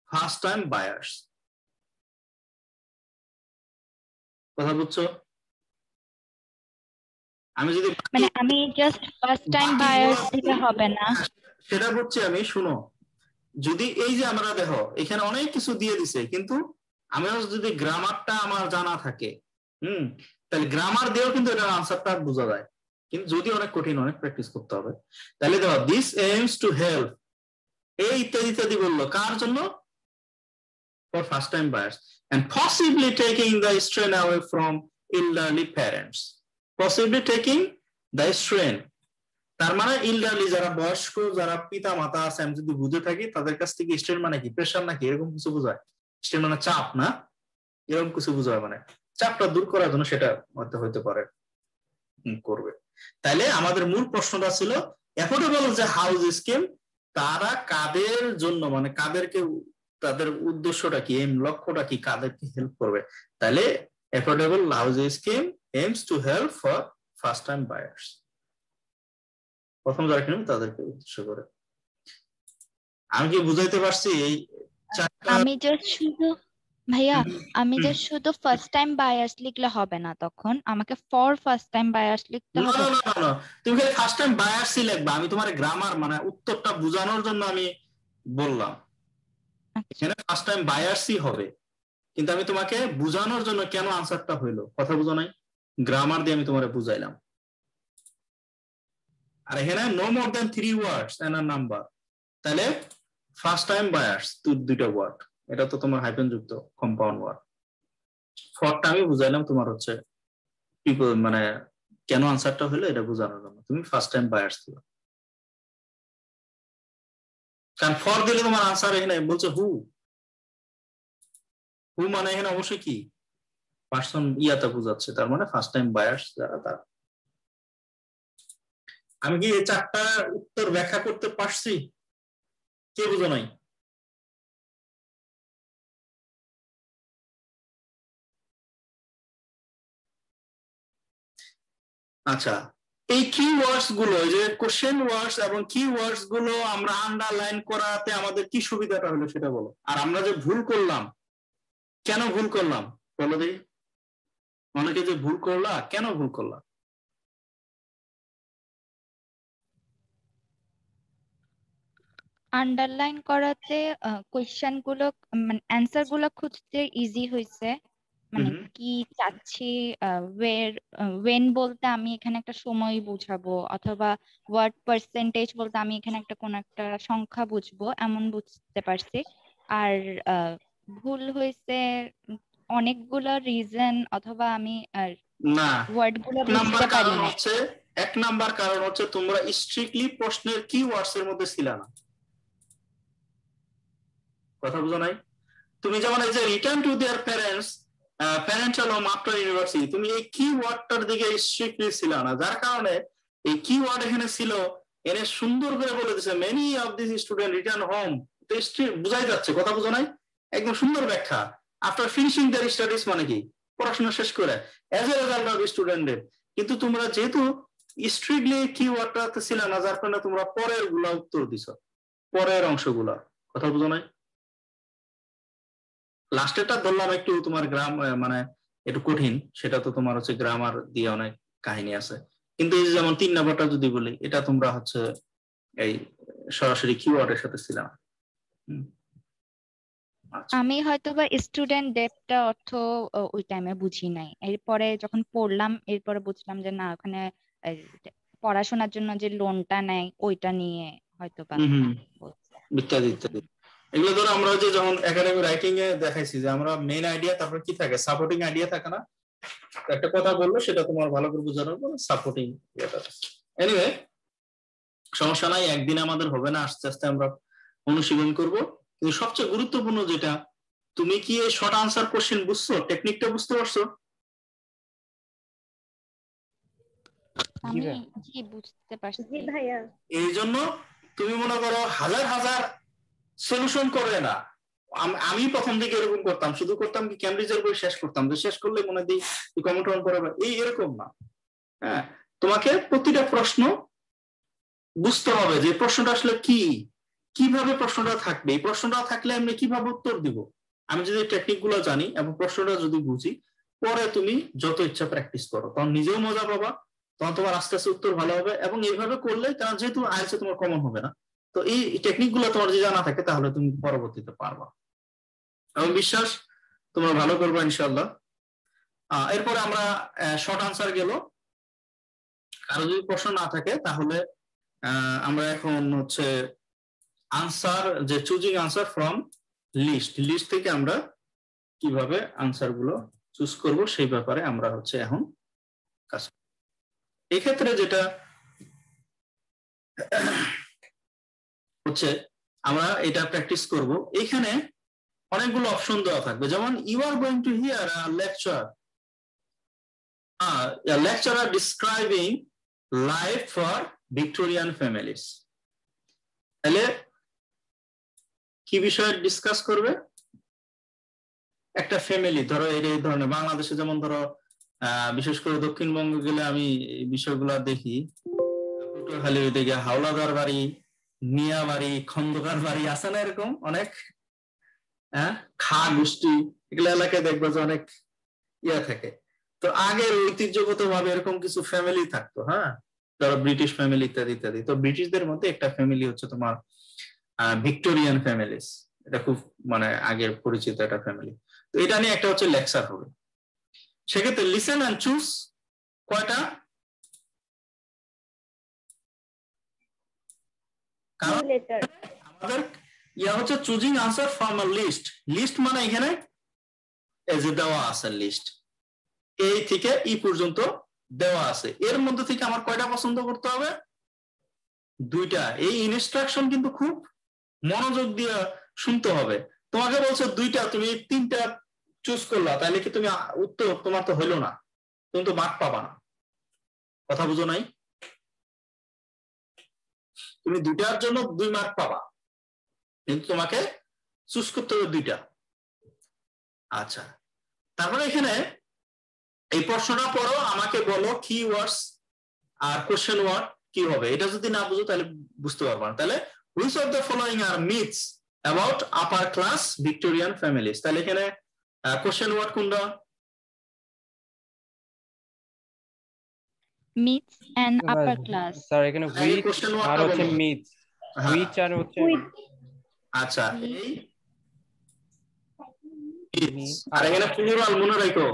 first time buyers. কথা বুঝছো? আমি যদি মানে আমি জাস্ট ফার্স্ট টাইম বায়ার্স দিলে হবে না? সেটা বুঝছি আমি। শুনো, যদি এই যে আমরা দেখো এখানে অনেক কিছু দিয়ে দিছে, কিন্তু আমি যদি গ্রামারটা আমার জানা থাকে, তাহলে গ্রামার দিয়েও কিন্তু এটার আনসারটা বোঝা যায়, কিন্তু যদি অনেক কঠিন, অনেক প্র্যাকটিস করতে হবে। তাহলে দেখো দিস এইমস টু হেল্প, এই ইত্যাদি ইত্যাদি বললো, কার জন্য? For first time buyers and possibly taking the strain away from elderly parents. Possibly taking the strain, তার মানে এল্ডারলি যারা বয়স্ক, যারা পিতা মাতা আছে, আমি যদি বুঝে থাকি, তাদের কাছ থেকে স্ট্রেন মানে কি? প্রেশার নাকি? এরকম কিছু বোঝায়। স্ট্রেন মানে চাপ না, এরকম কিছু বোঝায়, মানে চাপটা দূর করার জন্য সেটা হতে পারে, করবে। তাইলে আমাদের মূল প্রশ্নটা ছিল অ্যাফোর্ডেবল যে হাউস স্কিম, তারা কাদের জন্য, মানে কাদেরকে, তাদের উদ্দেশ্যটা কি, এম লক্ষ্যটা কি, কাদেরকে হেল্প করবে? তাহলে affordable house scheme aims to help for first time buyers, প্রথম যারা কিনবে তাদেরকে উদ্দেশ্য করে। আমি কি বুঝাইতে পারছি? এই আমি জাস্ট শুধু ভাইয়া, আমি জাস্ট শুধু ফার্স্ট টাইম বায়ার্স লিখলে হবে না, তখন আমাকে ফর ফার্স্ট টাইম বায়ার্স লিখতে হবে। না, তুমি খালি ফার্স্ট টাইম বায়ার্সই লিখবা। আমি তোমার গ্রামার মানে উত্তরটা বোঝানোর জন্য আমি বললাম, এখানে ফার্স্ট টাইম বায়ার্সই হবে, কিন্তু আমি তোমাকে বোঝানোর জন্য কেন আনসারটা হইলো, কথা বুঝো নাই, গ্রামার দিয়ে আমি তোমারে বুঝাইলাম। আর এখানে no more than 3 words and a number, তাহলে ফার্স্ট টাইম বায়ার্স দুইটা ওয়ার্ড, এটা তো তোমার হাইফেন যুক্ত কম্পাউন্ড ওয়ার্ড। ফরটা আমি বুঝাইলাম তোমার হচ্ছে মানে কেন আনসারটা হলো এটা বোঝানোর জন্য, তুমি ফার্স্ট টাইম বায়ার্স দিবা। কারণ ফর দিলে তোমার আনসার এখানে বলছে হু মানে এখানে অবশ্যই কি পার্সন ইয়াটা বোঝাচ্ছে, তার মানে ফার্স্ট টাইম বায়ার্স যারা তারা। আমি কি এই 4টা উত্তর ব্যাখ্যা করতে পারছি? কে বুঝো নাই? আচ্ছা, এই কিওয়ার্ডস গুলো, যে কোশ্চেন ওয়ার্ডস এবং কিওয়ার্ডস গুলো আমরা আন্ডারলাইন করাতে আমাদের কি সুবিধাটা হলো সেটা বলো। আর আমরা যে ভুল করলাম, কেন ভুল করলাম বলো দেখি। অনেকে যে ভুল করলা, কেন ভুল করলা? আন্ডারলাইন করাতে কোয়েশ্চেন গুলো, মানে অ্যান্সার গুলো খুঁজতে ইজি হয়েছে। মানে কি চাচ্ছি, ওয়েন বলতে আমি এখানে একটা সময় বুঝাবো, অথবা ওয়ার্ড পার্সেন্টেজ বলতে আমি এখানে একটা কোন একটা সংখ্যা বুঝবো, এমন বুঝতে পারছি। আর ভুল হয়েছে অনেকগুলো রিজন, অথবা আমি না, ওয়ার্ড গুলো বুঝতে পারি না। এক নাম্বার কারণ হচ্ছে তোমরা স্ট্রিক্টলি প্রশ্নের কিওয়ার্ডস এর মধ্যে ছিল না, কথা বুঝো নাই? তুমি যেমন এই যে return to their parental home after university, তুমি এই কিওয়ার্ডটার দিকে স্ট্রিক্টলি ছিল না, যার কারণে এই কিওয়ার্ড এখানে ছিল, এনে সুন্দর করে বলে দিছে many of this student return home, তো বুঝাই যাচ্ছে, কথা বুঝো নাই? একদম সুন্দর ব্যাখ্যা। আফটার ফিনিশিং দেয়ার স্টাডিজ মানে কি, পড়াশোনা শেষ করে, অ্যাজ এ রেজাল্ট অফ স্টুডেন্টের। কিন্তু তোমরা যেহেতু স্ট্রিক্টলি কিওয়ার্ডটাতে ছিল না, যার কারণে তোমরা পরের গুলা উত্তর দিছো, পরের অংশগুলা। কথা বুঝো নাই? লাস্টেরটা ধরলাম একটু তোমার মানে একটু কঠিন, সেটা তো তোমার হচ্ছে গ্রামার দিয়ে অনেক কাহিনী আছে, কিন্তু এই যেমন 3 নাম্বারটা যদি বলি, এটা তোমরা হচ্ছে এই সরাসরি কিওয়ার্ডের সাথে ছিল না। আচ্ছা, আমি হয়তোবা স্টুডেন্ট ডেপ্টটা অর্থ ওই টাইমে বুঝি নাই, এরপরে যখন পড়লাম এরপরে বুঝলাম যে না, ওখানে এই পড়াশোনার জন্য যে লোনটা নেয় ওইটা নিয়ে হয়তোবা বলছে। ইত্যাদি ইত্যাদি। এগুলো ধরো আমরা যে যখন একাডেমিক রাইটিং এ দেখাইছি যে আমরা মেইন আইডিয়া, তারপর কি থাকে, সাপোর্টিং আইডিয়া থাকে না, একটা কথা বললো সেটা তোমার ভালো করে বোঝানোর পর সাপোর্টিং ইয়েটা। এনিওয়ে সমস্যা নাই, একদিন আমাদের হবে না, আস্তে আস্তে আমরা অনুশীলন করব। কিন্তু সবচেয়ে গুরুত্বপূর্ণ যেটা, তুমি কি এই শর্ট আনসার কোশ্চেন বুঝছো, টেকনিকটা বুঝতে পারছো? আমি জি বুঝতে পারছি। জি ভাইয়া। এই জন্য তুমি মনে করো হাজার হাজার সলিউশন করে না। আমি প্রথম দিকে এরকম করতাম, শুধু করতাম কি ক্যামব্রিজের বই শেষ করতাম, যে শেষ করলে মনে দিই কমেন্ট অন করে, এই এরকম না। হ্যাঁ, তোমাকে প্রতিটা প্রশ্ন বুঝতে হবে যে প্রশ্নটা আসলে কি, কিভাবে প্রশ্নটা থাকবে, এই প্রশ্নটা থাকলে আমি কিভাবে উত্তর দিব। আমি যদি টেকনিক গুলো জানি এবং প্রশ্নটা যদি বুঝি, পরে তুমি যত ইচ্ছা প্র্যাকটিস করো, তখন নিজেও মজা পাবা, তখন তোমার আস্তে আস্তে উত্তর ভালো হবে। এবং এইভাবে করলে, কারণ যেহেতু আইএলটিএস তোমার কমন হবে না, তো এই টেকনিক গুলো তোমার যদি জানা থাকে তাহলে তুমি পরবর্তীতে পারবা। এবং বিশ্বাস তোমরা ভালো করবা ইনশাআল্লাহ। এরপরে আমরা শর্ট আনসার গেল। কারো যদি প্রশ্ন না থাকে তাহলে আমরা এখন হচ্ছে আনসার, যে চুজিং আনসার ফ্রম লিস্ট থেকে আমরা কিভাবে আনসার গুলো চুজ করব সেই ব্যাপারে আমরা হচ্ছে এখন কাজ। এক্ষেত্রে যেটা হচ্ছে আমরা এটা প্র্যাকটিস করব। এখানে অনেকগুলো অপশন দেওয়া থাকবে, যেমন you are going to hear a lecture, a lecturer describing life for Victorian families। তাহলে কি বিষয়ে ডিসকাস করবে? একটা ফ্যামিলি, ধরো এই ধরনের বাংলাদেশে যেমন ধরো বিশেষ করে দক্ষিণবঙ্গে গেলে আমি এই বিষয়গুলো দেখি, পটুয়াখালী ওইদিকে হাওলাদার বাড়ি, মিয়া বাড়ি, খন্দকার বাড়ি আছে না, এরকম অনেক খা গোষ্ঠী, এগুলো এলাকায় দেখবো যে অনেক ইয়া থাকে। তো আগের ঐতিহ্যগত ভাবে এরকম কিছু ফ্যামিলি থাকতো, হ্যাঁ, ধরো ব্রিটিশ ফ্যামিলি ইত্যাদি ইত্যাদি। তো ব্রিটিশদের মধ্যে একটা ফ্যামিলি হচ্ছে তোমার ভিক্টোরিয়ান ফ্যামিলিস, এটা খুব মানে আগের পরিচিত একটা ফ্যামিলি। তো এটা নিয়ে একটা হচ্ছে লেকচার হবে। সেক্ষেত্রে লিসেন এন্ড চুজ কয়টা? কারণ আমাদের ইয়া হচ্ছে choosing answer from a list. List মানে এখানে এই যে দেওয়া আছে লিস্ট, এই থেকে ই পর্যন্ত দেওয়া আছে, এর মধ্যে থেকে আমার কয়টা পছন্দ করতে হবে? 2টা। এই ইনস্ট্রাকশন কিন্তু খুব মনোযোগ দিয়ে শুনতে হবে। তোমাকে বলছো 2টা, তুমি 3টা চুজ করলা, তাহলে কি তুমি উত্তর তোমার তো হইলো না, তুমি তো মার্ক পাবা না। কথা বুঝো নাই? তুমি 2টার জন্য 2 মার্ক পাবা, কিন্তু তোমাকে চুজ করতে হবে 2টা। আচ্ছা, তারপরে এখানে এই প্রশ্নটা পড়ো, আমাকে বলো কিওয়ার্ডস আর কোশ্চেন ওয়ার্ড কি হবে। এটা যদি না বুঝো তাহলে বুঝতে পারবা না। তাহলে which of the following are myths about upper class Victorian families? তাহলে এখানে কোশ্চেন ওয়ার্ড কোনটা? myths and upper class। Sir এখানে which আর হচ্ছে myths, which আর হচ্ছে আচ্ছা, এই আর এখানে প্লুরাল মনে রাখো,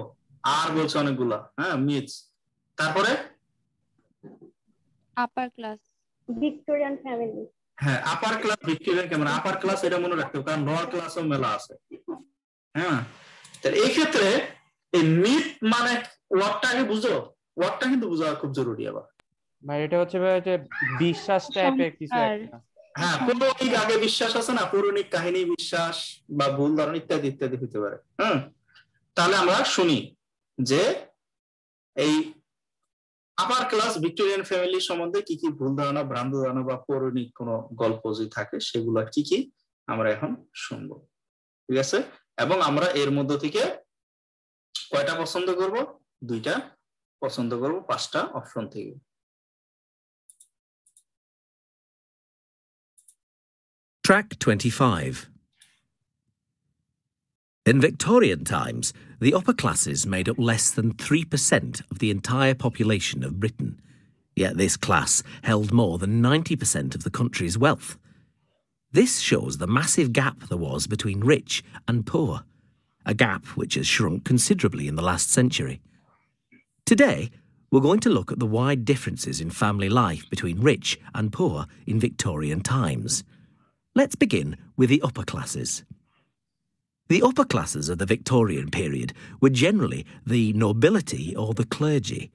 আর বলছে অনেকগুলা, হ্যাঁ, মিথস। তারপরে আপার ক্লাস ভিক্টোরিয়ান ফ্যামিলি। হ্যাঁ, আপার ক্লাস ভিক্টোরিয়ান, কেমন আপার ক্লাস এটা মনে রাখতে হবে, কারণ লোয়ার ক্লাসও মেলা আছে। হ্যাঁ, তাহলে এই ক্ষেত্রে এই মিথ মানে ওয়ার্ডটা আগে বুঝো, ওয়ার্ডটা কিন্তু বোঝা খুব জরুরি। আবার মানে এটা হচ্ছে যে বিশ্বাস টাইপের কিছু একটা। হ্যাঁ, পৌরাণিক আগে বিশ্বাস আছে না, পৌরাণিক কাহিনী বিশ্বাস বা ভুল ধারণা ইত্যাদি ইত্যাদি হতে পারে। তাহলে আমরা শুনি যে এই আপার ক্লাস ভিক্টোরিয়ান ফ্যামিলি সম্বন্ধে কি কি ভুল ধারণা, ভ্রান্ত ধারণা বা পৌরাণিক কোন গল্প যদি থাকে সেগুলো কি কি আমরা এখন শুনবো, ঠিক আছে? এবং আমরা এর মধ্যে থেকে কয়টা পছন্দ করব? 2টা পছন্দ করব 5টা অপশন থেকে। Track 25. In Victorian times, the upper classes made up less than 3% of the entire population of Britain, yet this class held more than 90% of the country's wealth. This shows the massive gap there was between rich and poor, a gap which has shrunk considerably in the last century. Today, we're going to look at the wide differences in family life between rich and poor in Victorian times. Let's begin with the upper classes. The upper classes of the Victorian period were generally the nobility or the clergy.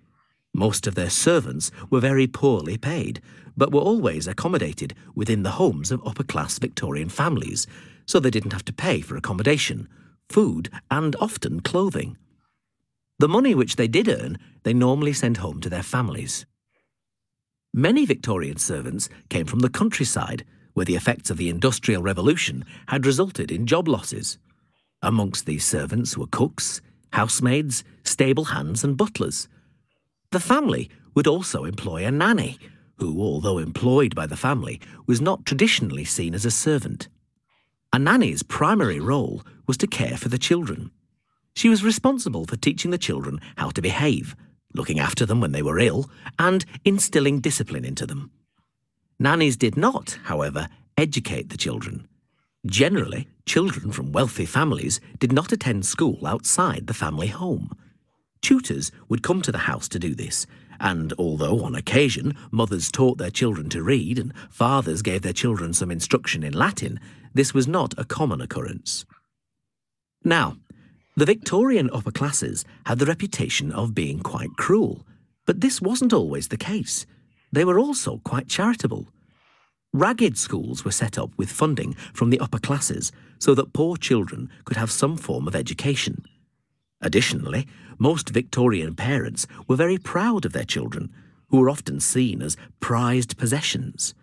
Most of their servants were very poorly paid, but were always accommodated within the homes of upper-class Victorian families, so they didn't have to pay for accommodation, food, and often clothing. The money which they did earn, they normally sent home to their families. Many Victorian servants came from the countryside, where the effects of the Industrial Revolution had resulted in job losses. Amongst these servants were cooks, housemaids, stable hands and butlers. The family would also employ a nanny, who, although employed by the family, was not traditionally seen as a servant. A nanny's primary role was to care for the children. She was responsible for teaching the children how to behave, looking after them when they were ill, and instilling discipline into them. Nannies did not, however, educate the children. Generally, children from wealthy families did not attend school outside the family home. Tutors would come to the house to do this, and although on occasion mothers taught their children to read and fathers gave their children some instruction in Latin, this was not a common occurrence. Now, the Victorian upper classes had the reputation of being quite cruel, but this wasn't always the case. They were also quite charitable. Ragged schools were set up with funding from the upper classes so that poor children could have some form of education. Additionally, most Victorian parents were very proud of their children, who were often seen as prized possessions.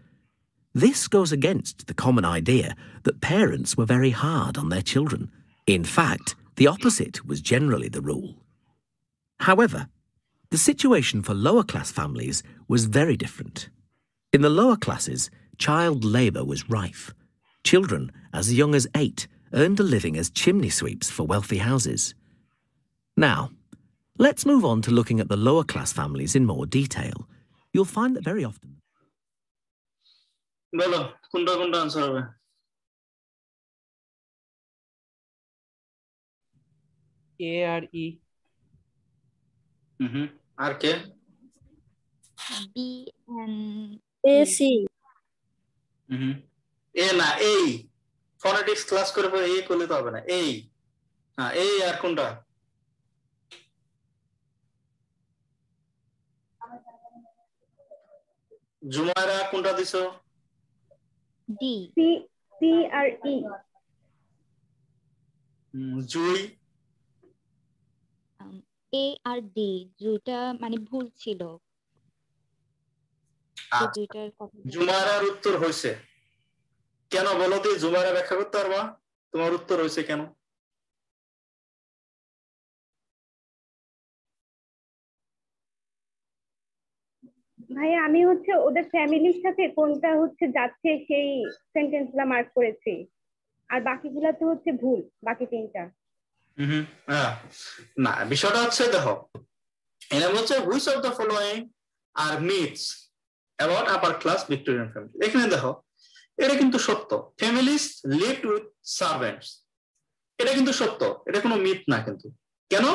This goes against the common idea that parents were very hard on their children. In fact, the opposite was generally the rule. However, the situation for lower-class families was very different. In the lower classes, child labour was rife. Children, as young as 8, earned a living as chimney sweeps for wealthy houses. Now, let's move on to looking at the lower-class families in more detail. You'll find that very often... বলো কোনটা কোনটা answer হবে A R E R K B and AC এ না এই phonetics class করে পরে এই করলে তো হবে না এই হ্যাঁ এই আর কোনটা জুমায়রা কোনটা দিছো D. C R E Jui A R D দুইটা মানে ভুল ছিল দুইটার কথা জুমায়রার উত্তর হইছে কেন বলো তো জুমায়রা ব্যাখ্যা করতে পারবা তোমার উত্তর হইছে কেন ভাই আমি হচ্ছে ওদের ফ্যামিলির সাথে কোনটা হচ্ছে যাচ্ছে সেই সেন্টেন্সগুলো মার্ক করেছি আর বাকিগুলো তো হচ্ছে ভুল বাকি তিনটা না বিষয়টা হচ্ছে দেখো এরা বলছে which of the following R myths about upper class Victorian family এখানে দেখো এটা কিন্তু সত্য ফ্যামিলিজ লিভড উইথ সার্ভেন্টস এটা কিন্তু সত্য এটা কোনো মিথ না কিন্তু কেন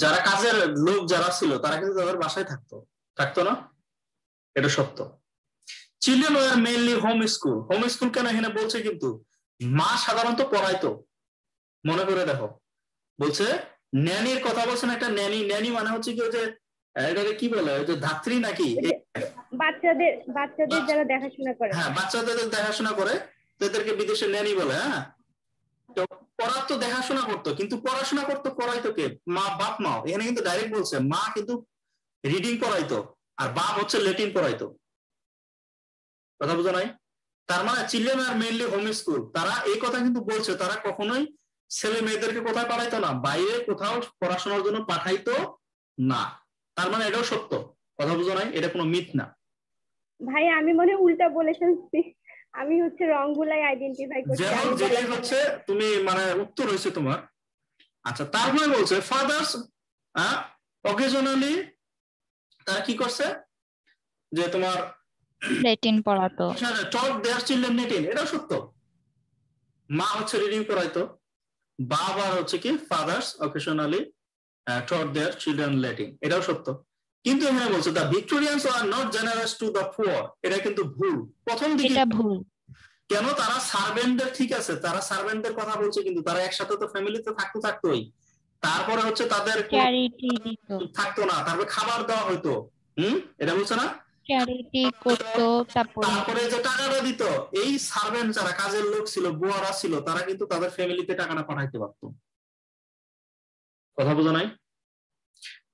যারা কাজের লোক যারা ছিল তারা কিন্তু তাদের বাসায় থাকতো না এটা সত্য children were mainly home school কেন এখানে বলছে কিন্তু মা সাধারণত পড়াইতো মনে করে দেখো বলছে ন্যানির কথা বলছেন একটা ন্যানি মানে হচ্ছে কি যে এটাকে কি বলে ওই যে ধাত্রী নাকি বাচ্চাদের যারা দেখাশোনা করে হ্যাঁ বাচ্চাদের দেখাশোনা করে তাদেরকে বিদেশে ন্যানি বলে হ্যাঁ তো পড়ার তো দেখাশোনা করতো কিন্তু পড়াশোনা করতো পড়াইতো কে মা বাপ মা এখানে কিন্তু ডাইরেক্ট বলছে মা কিন্তু রিডিং পড়াইতো আর বাপ হচ্ছে ল্যাটিন পড়াইতো কথা বুঝো নাই তার মানে children are mainly home school তারা এই কথা কিন্তু বলছে তারা কখনোই ছেলে মেয়েদেরকে কোথায় পাঠাইতো না বাইরে কোথাও পড়াশোনার জন্য পাঠাইতো না তার মানে এটাও সত্য কথা বুঝো নাই এটা কোনো মিথ না ভাইয়া আমি মনে হয় উল্টা বলে ফেলছি, আমি হচ্ছে রং গুলাই আইডেন্টিফাই করছি। যেমন আমি যেটাই বলা- হচ্ছে তুমি মানে উত্তর হয়েছে তোমার। আচ্ছা, তারপরে বলছে ফাদার্স অকেশনালি তারা কি করছে যে তোমার ল্যাটিন পড়াতো। taught their children Latin, এটা সত্য। মা হচ্ছে রিডিং করাইতো, বাবা হচ্ছে কি father's occasionally taught their children Latin, এটাও সত্য। কিন্তু এখানে বলছে the ভিক্টোরিয়ানস are not generous to the poor, এটা কিন্তু ভুল। প্রথম দিকে এটা ভুল। কেন? তারা সার্ভেন্টদের, ঠিক আছে তারা সার্ভেন্টদের কথা বলছে, কিন্তু তারা একসাথে তো ফ্যামিলিতে থাকতোই। তারপরে হচ্ছে তাদের চ্যারিটি দিত, থাকতো না, তারপরে খাবার দেওয়া হইতো। এটা বলছে না, চ্যারিটি করতো, তারপরে যে টাকাটা দিত, এই সার্ভেন্ট যারা কাজের লোক ছিল, বুয়ারা ছিল, তারা কিন্তু তাদের ফ্যামিলিতে টাকাটা পাঠাইতে পারতো। কথা বোঝা নাই?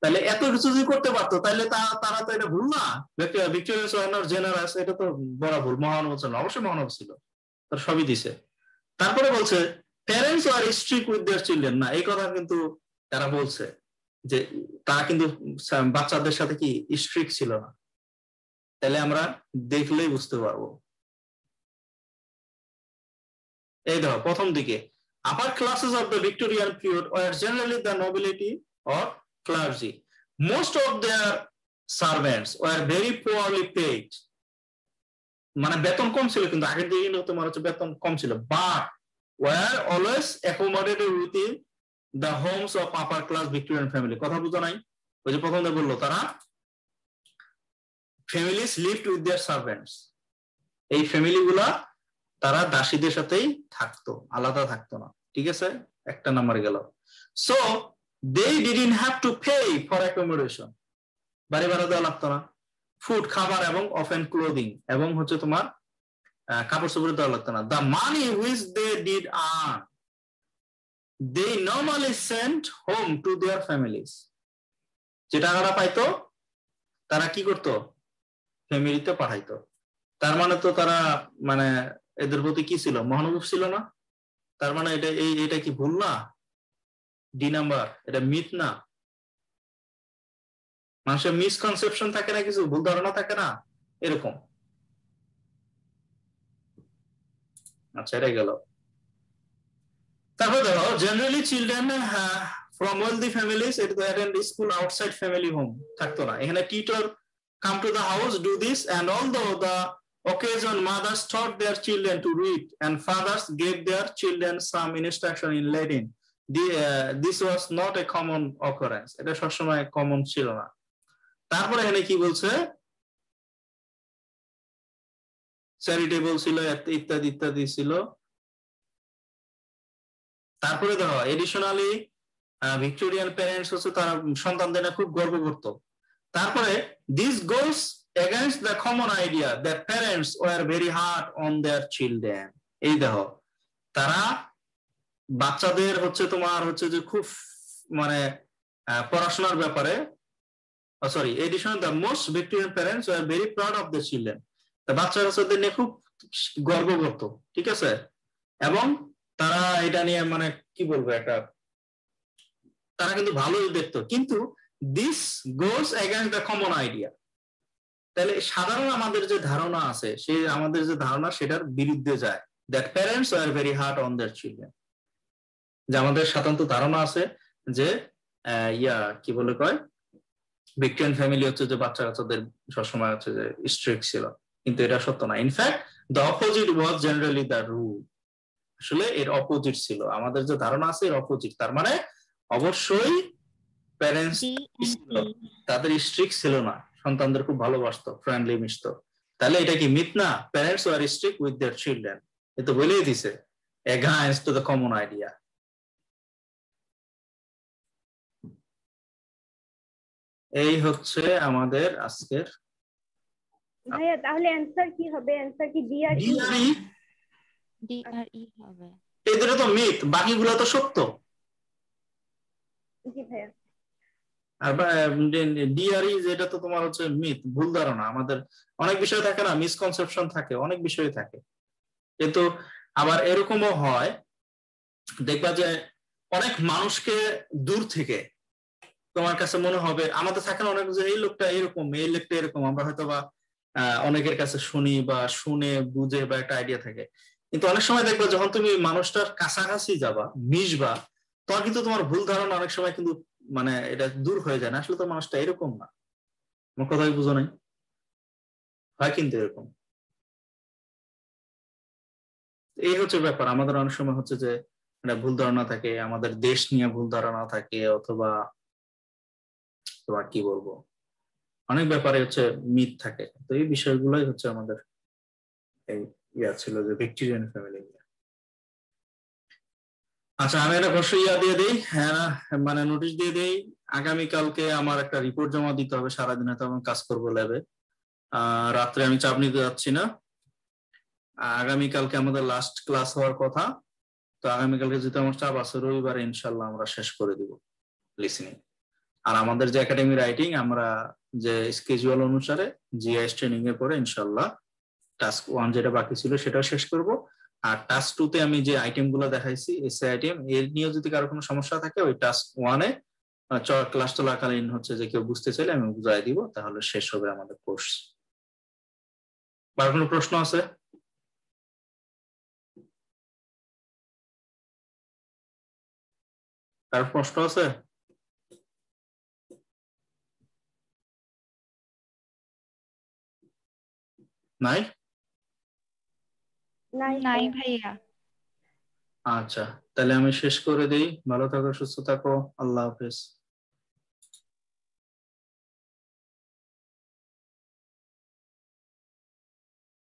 তাহলে এত কিছু যদি করতে পারতো, তাহলে তারা তো এটা ভুল না। ভিক্টোরিয়াস ওয়ার নট জেনারাস, এটা তো বড় ভুল। মহানব ছিল, অবশ্যই মহানব ছিল, তার সবই দিছে। তারপরে বলছে parents are strict with their children, না এই কথা কিন্তু তারা বলছে যে তারা কিন্তু বাচ্চাদের সাথে কি স্ট্রিক্ট ছিল না। তাহলে আমরা দেখলেই বুঝতে পারবো। এই দেখো প্রথম দিকে upper classes of the Victorian period were generally the nobility or clergy. Most of their servants were very poorly paid. মানে বেতন কম ছিল, কিন্তু আগের দিকে কিন্তু তোমার হচ্ছে বেতন কম ছিল, but were always accommodated within the homes of upper class Victorian family. কথা বুঝো নাই? ওই যে প্রথমে বললো তারা families lived with their servants, এই ফ্যামিলি গুলা তারা দাসীদের সাথেই থাকতো, আলাদা থাকতো না। ঠিক আছে, একটা নাম্বার গেল। So they didn't have to pay for accommodation, বাড়ি ভাড়া দেওয়া লাগতো না। ফুড, খাবার, এবং often clothing, এবং হচ্ছে তোমার কাপড় চোপড় দেওয়া লাগতো না। The money which they did earn, they normally sent home to their families. যে টাকাটা পাইতো তারা কি করতো? ফ্যামিলিতে পাঠাইতো। তার মানে তো তারা মানে এদের প্রতি কি ছিল? মহানুভব ছিল না? তার মানে এটা কি ভুল না? ডি নাম্বার, এটা মিথ না? মানুষের মিসকনসেপশন থাকে না, কিছু ভুল ধারণা থাকে না, এরকম। আচ্ছা, এটা গেল। তারপর দেখো generally children from wealthy families এটা attend school outside family home থাকতো না। এখানে tutor come to the house, do this, and although the occasion mothers taught their children to read and fathers gave their children some instruction in Latin, this was not a common occurrence. এটা সবসময় common ছিল না। তারপরে এখানে কি বলছে? Charitable ছিল, ইত্যাদি ইত্যাদি ছিল। তারপরে দেখো এডিশনালি ভিক্টোরিয়ান প্যারেন্টস হচ্ছে তারা সন্তানদের খুব গর্ব করতো। তারপরে this goes against the common idea that parents were very hard on their children. এই দেখো তারা বাচ্চাদের হচ্ছে তোমার হচ্ছে যে খুব মানে পড়াশোনার ব্যাপারে sorry edition the most Victorian parents were very proud of their children. বাচ্চারা ওদের নিয়ে খুব গর্ব করতো। ঠিক আছে, এবং তারা এটা নিয়ে মানে কি বলবো একটা তারা কিন্তু ভালোই দেখতো। কিন্তু this goes against the common idea. তাহলে সাধারণ আমাদের যে ধারণা আছে, সেই আমাদের যে ধারণা সেটার বিরুদ্ধে যায়। that parents were very hard on their children. যে আমাদের সাধারণত ধারণা আছে যে কি বলে কয় ভিক্টোরিয়ান ফ্যামিলি হচ্ছে যে বাচ্চা কাচ্চাদের সবসময় হচ্ছে যে স্ট্রিক্ট ছিল, কিন্তু এটা সত্য না। In fact the opposite was generally the rule. আসলে এর অপোজিট ছিল, আমাদের যে ধারণা আছে এর অপোজিট। তার মানে অবশ্যই প্যারেন্টস তাদের স্ট্রিক্ট ছিল না, সন্তানদের খুব ভালোবাসতো, ফ্রেন্ডলি মিশতো। তাহলে এটা কি মিথ না? Parents are strict with their children, এ তো বলেই দিছে against to the common idea. এই হচ্ছে আমাদের আজকের। ভাইয়া তাহলে অ্যানসার কি হবে? অ্যানসার কি ডি আর ই? ডি আর ই হবে। এদের তো মিথ, বাকিগুলো তো সত্য। জি ভাইয়া। আর ডিআরই যেটা তো তোমার হচ্ছে মিথ, ভুল ধারণা। আমাদের অনেক বিষয় থাকে না, মিসকনসেপশন থাকে, অনেক বিষয় থাকে। কিন্তু আবার এরকমও হয়, দেখবা যে অনেক মানুষকে দূর থেকে তোমার কাছে মনে হবে, আমাদের থাকে না অনেক যে এই লোকটা এরকম, এই লোকটা এরকম, আমরা হয়তো বা অনেকের কাছে শুনি বা শুনে বুঝে বা একটা আইডিয়া থাকে, কিন্তু অনেক সময় দেখবা যখন তুমি মানুষটার কাছাকাছি যাবা, মিশবা, তখন কিন্তু তোমার ভুল ধারণা অনেক সময় কিন্তু মানে এটা দূর হয়ে যায় না, আসলে তো মানুষটা এরকম না। আমার কথাই বুঝো নাই? হয় কিন্তু এরকম। এই হচ্ছে ব্যাপার, আমাদের অনেক সময় হচ্ছে যে একটা ভুল ধারণা থাকে, আমাদের দেশ নিয়ে ভুল ধারণা থাকে, অথবা তোমার কি বলবো, অনেক ব্যাপারে হচ্ছে মিথ থাকে। তো এই বিষয়গুলোই হচ্ছে আমাদের এই ছিল যে ভিক্টোরিয়ান ফ্যামিলি নিয়ে। আচ্ছা, আমি একটা প্রশ্ন দিয়ে দিই, হ্যাঁ মানে নোটিশ দিয়ে দিই, আগামীকালকে আমার একটা রিপোর্ট জমা দিতে হবে, সারাদিন হয়তো আমি কাজ করবো ল্যাবে, রাত্রে আমি চাপ নিতে যাচ্ছি না। আগামীকালকে আমাদের লাস্ট ক্লাস হওয়ার কথা, তো আগামীকালকে যেহেতু আমার চাপ আছে, রবিবারে ইনশাল্লাহ আমরা শেষ করে দিব লিসেনিং। আর আমাদের যে একাডেমি রাইটিং, আমরা যে স্কেজুয়াল অনুসারে জিআইএস ট্রেনিং এর পরে ইনশাল্লাহ টাস্ক 1 যেটা বাকি ছিল সেটাও শেষ করব। আর টাস্ক 2 তে আমি যে আইটেম গুলো দেখাইছি এসএ আইটেম, এর নিয়ে যদি কারো কোনো সমস্যা থাকে ওই টাস্ক 1 এ ক্লাস চলাকালীন হচ্ছে যে কেউ বুঝতে চাইলে আমি বুঝাই দিব, তাহলে শেষ হবে আমাদের কোর্স। আর কোনো প্রশ্ন আছে? কার প্রশ্ন আছে? নাই? নাই ভাইয়া। আচ্ছা, তাহলে আমি শেষ করে দিই। ভালো থাকো, সুস্থ থাকো, আল্লাহ হাফেজ।